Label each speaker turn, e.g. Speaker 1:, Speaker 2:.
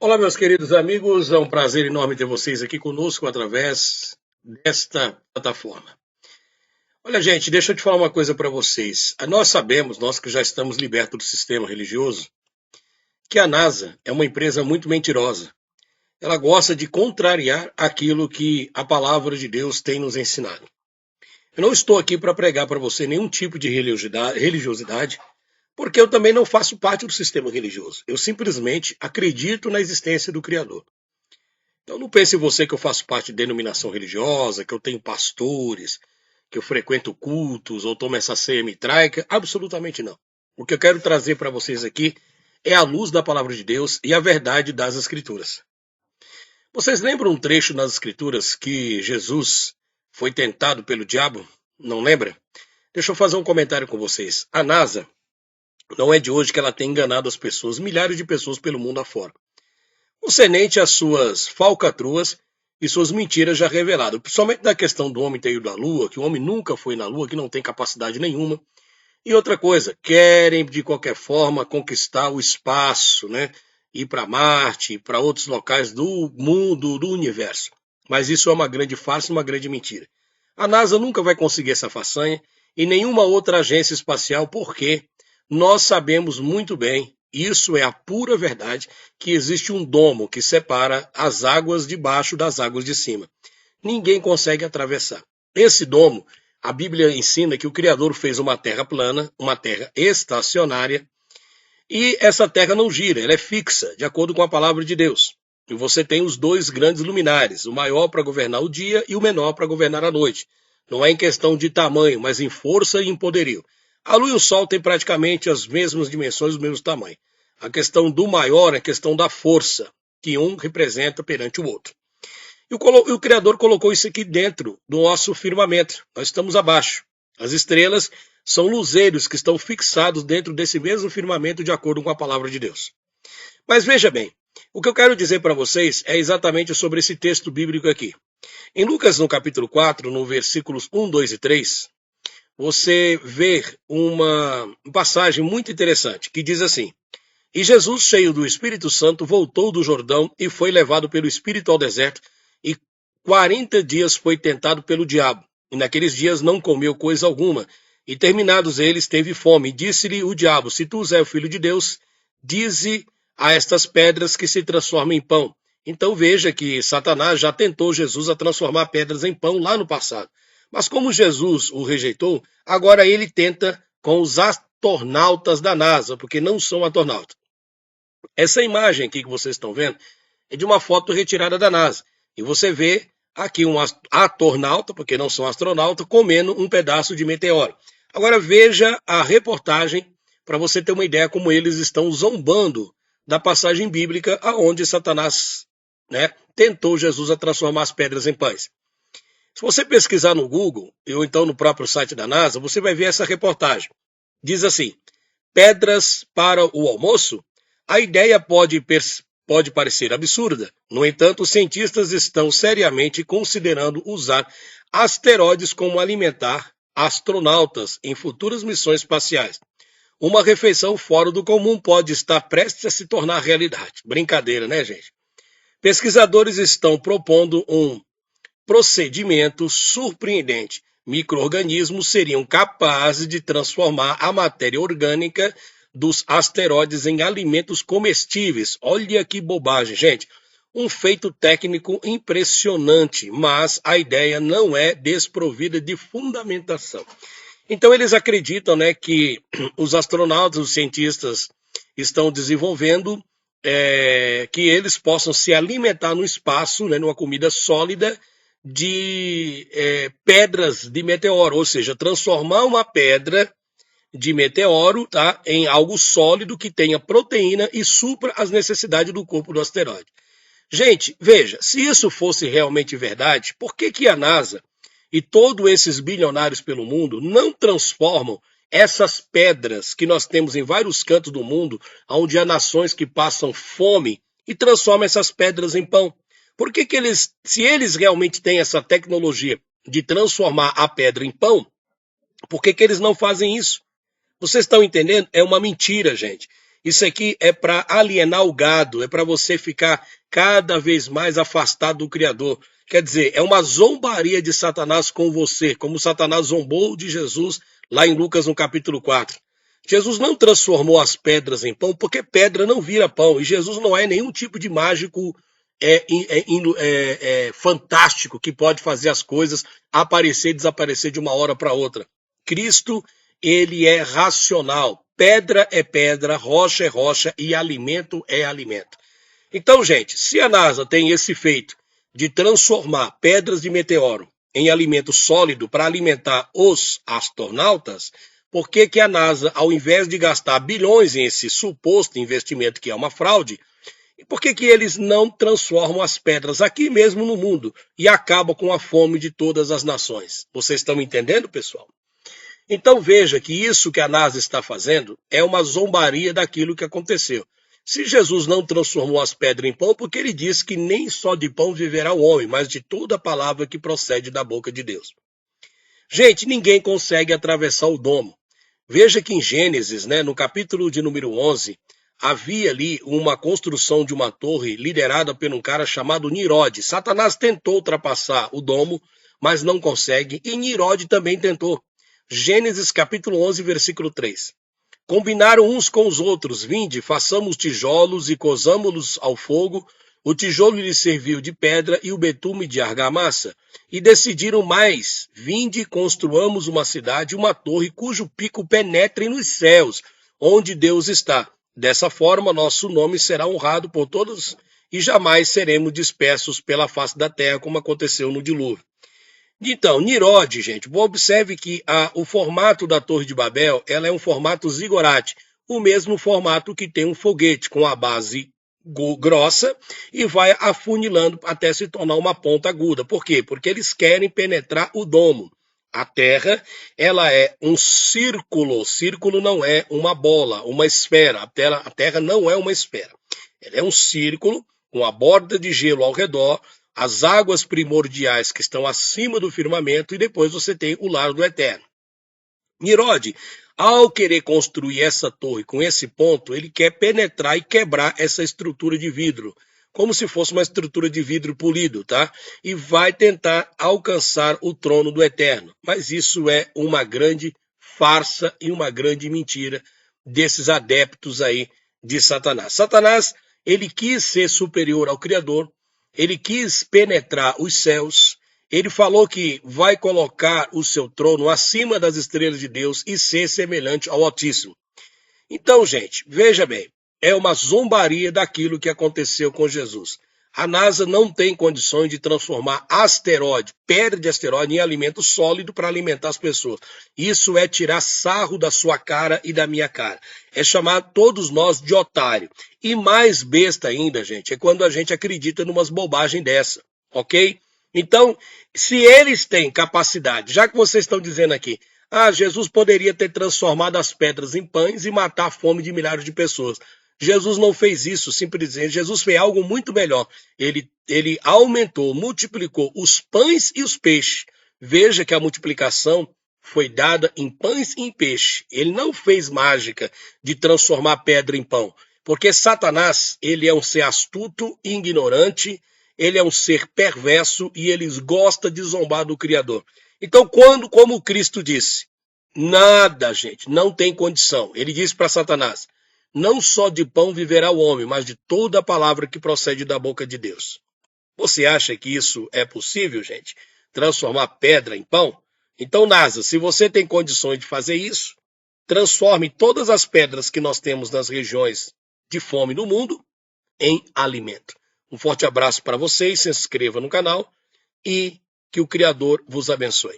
Speaker 1: Olá, meus queridos amigos, é um prazer enorme ter vocês aqui conosco através desta plataforma. Olha, gente, deixa eu te falar uma coisa para vocês. Nós sabemos, nós que já estamos libertos do sistema religioso, que a NASA é uma empresa muito mentirosa. Ela gosta de contrariar aquilo que a palavra de Deus tem nos ensinado. Eu não estou aqui para pregar para você nenhum tipo de religiosidade, porque eu também não faço parte do sistema religioso. Eu simplesmente acredito na existência do Criador. Então não pense em você que eu faço parte de denominação religiosa, que eu tenho pastores, que eu frequento cultos ou tomo essa ceia mitraica. Absolutamente não. O que eu quero trazer para vocês aqui é a luz da palavra de Deus e a verdade das Escrituras. Vocês lembram um trecho nas Escrituras que Jesus foi tentado pelo diabo? Não lembra? Deixa eu fazer um comentário com vocês. A NASA não é de hoje que ela tem enganado as pessoas, milhares de pessoas pelo mundo afora. Concernente às suas falcatruas e suas mentiras já reveladas, principalmente da questão do homem ter ido à Lua, que o homem nunca foi na Lua, que não tem capacidade nenhuma. E outra coisa, querem de qualquer forma conquistar o espaço, né? Ir para Marte, para outros locais do mundo, do universo. Mas isso é uma grande farsa, uma grande mentira. A NASA nunca vai conseguir essa façanha e nenhuma outra agência espacial, porque nós sabemos muito bem, isso é a pura verdade, que existe um domo que separa as águas de baixo das águas de cima. Ninguém consegue atravessar. Esse domo, a Bíblia ensina que o Criador fez uma terra plana, uma terra estacionária, e essa terra não gira, ela é fixa, de acordo com a palavra de Deus. E você tem os dois grandes luminares, o maior para governar o dia e o menor para governar a noite. Não é em questão de tamanho, mas em força e em poderio. A Lua e o Sol têm praticamente as mesmas dimensões, o mesmo tamanho. A questão do maior é a questão da força, que um representa perante o outro. E o Criador colocou isso aqui dentro do nosso firmamento. Nós estamos abaixo. As estrelas são luzeiros que estão fixados dentro desse mesmo firmamento de acordo com a palavra de Deus. Mas veja bem, o que eu quero dizer para vocês é exatamente sobre esse texto bíblico aqui. Em Lucas, no capítulo 4, no versículos 1, 2 e 3, você vê uma passagem muito interessante, que diz assim: E Jesus, cheio do Espírito Santo, voltou do Jordão e foi levado pelo Espírito ao deserto, e 40 dias foi tentado pelo diabo. E naqueles dias não comeu coisa alguma, e terminados eles teve fome. E disse-lhe o diabo: Se tu és o Filho de Deus, dize a estas pedras que se transformem em pão. Então veja que Satanás já tentou Jesus a transformar pedras em pão lá no passado. Mas como Jesus o rejeitou, agora ele tenta com os astronautas da NASA, porque não são astronautas. Essa imagem aqui que vocês estão vendo é de uma foto retirada da NASA. E você vê aqui um astronauta, porque não são astronautas, comendo um pedaço de meteoro. Agora veja a reportagem para você ter uma ideia como eles estão zombando da passagem bíblica aonde Satanás, tentou Jesus a transformar as pedras em pães. Se você pesquisar no Google, ou então no próprio site da NASA, você vai ver essa reportagem. Diz assim: pedras para o almoço? A ideia pode parecer absurda. No entanto, os cientistas estão seriamente considerando usar asteroides como alimentar astronautas em futuras missões espaciais. Uma refeição fora do comum pode estar prestes a se tornar realidade. Brincadeira, né, gente? Pesquisadores estão propondo um procedimento surpreendente. Micro-organismos seriam capazes de transformar a matéria orgânica dos asteroides em alimentos comestíveis. Olha que bobagem, gente. Um feito técnico impressionante, mas a ideia não é desprovida de fundamentação. Então eles acreditam, que os astronautas, os cientistas estão desenvolvendo que eles possam se alimentar no espaço, numa comida sólida, de pedras de meteoro, ou seja, transformar uma pedra de meteoro em algo sólido que tenha proteína e supra as necessidades do corpo do asteroide. Gente, veja, se isso fosse realmente verdade, por que a NASA e todos esses bilionários pelo mundo não transformam essas pedras que nós temos em vários cantos do mundo, onde há nações que passam fome, e transformam essas pedras em pão? Por que eles, se eles realmente têm essa tecnologia de transformar a pedra em pão, por que eles não fazem isso? Vocês estão entendendo? É uma mentira, gente. Isso aqui é para alienar o gado, é para você ficar cada vez mais afastado do Criador. Quer dizer, é uma zombaria de Satanás com você, como Satanás zombou de Jesus lá em Lucas no capítulo 4. Jesus não transformou as pedras em pão, porque pedra não vira pão, e Jesus não é nenhum tipo de mágico fantástico que pode fazer as coisas aparecer e desaparecer de uma hora para outra. Cristo, ele é racional. Pedra é pedra, rocha é rocha e alimento é alimento. Então, gente, se a NASA tem esse feito de transformar pedras de meteoro em alimento sólido para alimentar os astronautas, por que que a NASA, ao invés de gastar bilhões em esse suposto investimento que é uma fraude, por que que eles não transformam as pedras aqui mesmo no mundo e acabam com a fome de todas as nações? Vocês estão entendendo, pessoal? Então veja que isso que a NASA está fazendo é uma zombaria daquilo que aconteceu. Se Jesus não transformou as pedras em pão, porque ele disse que nem só de pão viverá o homem, mas de toda palavra que procede da boca de Deus. Gente, ninguém consegue atravessar o domo. Veja que em Gênesis, no capítulo de número 11, havia ali uma construção de uma torre liderada por um cara chamado Nirode. Satanás tentou ultrapassar o domo, mas não consegue, e Nirode também tentou. Gênesis capítulo 11, versículo 3. Combinaram uns com os outros, vinde, façamos tijolos e cozamo-los ao fogo, o tijolo lhe serviu de pedra e o betume de argamassa. E decidiram mais, vinde, construamos uma cidade, uma torre cujo pico penetre nos céus, onde Deus está. Dessa forma, nosso nome será honrado por todos e jamais seremos dispersos pela face da terra, como aconteceu no dilúvio. Então, Nirode, gente, observe que o formato da Torre de Babel, ela é um formato zigurate, o mesmo formato que tem um foguete, com a base grossa e vai afunilando até se tornar uma ponta aguda. Por quê? Porque eles querem penetrar o domo. A Terra, ela é um círculo. Círculo não é uma bola, uma esfera. A Terra não é uma esfera. Ela é um círculo com a borda de gelo ao redor, as águas primordiais que estão acima do firmamento e depois você tem o lar do eterno. Nirode, ao querer construir essa torre com esse ponto, ele quer penetrar e quebrar essa estrutura de vidro, como se fosse uma estrutura de vidro polido, tá? E vai tentar alcançar o trono do eterno. Mas isso é uma grande farsa e uma grande mentira desses adeptos aí de Satanás. Satanás, ele quis ser superior ao Criador, ele quis penetrar os céus, ele falou que vai colocar o seu trono acima das estrelas de Deus e ser semelhante ao Altíssimo. Então, gente, veja bem, é uma zombaria daquilo que aconteceu com Jesus. A NASA não tem condições de transformar asteroide, pedra de asteroide, em alimento sólido para alimentar as pessoas. Isso é tirar sarro da sua cara e da minha cara. É chamar todos nós de otário. E mais besta ainda, gente, é quando a gente acredita numas bobagens dessa, ok? Então, se eles têm capacidade, já que vocês estão dizendo aqui, Jesus poderia ter transformado as pedras em pães e matar a fome de milhares de pessoas. Jesus não fez isso, simplesmente. Jesus fez algo muito melhor. Ele aumentou, multiplicou os pães e os peixes. Veja que a multiplicação foi dada em pães e em peixe. Ele não fez mágica de transformar pedra em pão. Porque Satanás, ele é um ser astuto e ignorante, ele é um ser perverso e ele gosta de zombar do Criador. Então, como Cristo disse, nada, gente, não tem condição. Ele disse para Satanás, não só de pão viverá o homem, mas de toda a palavra que procede da boca de Deus. Você acha que isso é possível, gente? Transformar pedra em pão? Então, NASA, se você tem condições de fazer isso, transforme todas as pedras que nós temos nas regiões de fome no mundo em alimento. Um forte abraço para vocês, se inscreva no canal e que o Criador vos abençoe.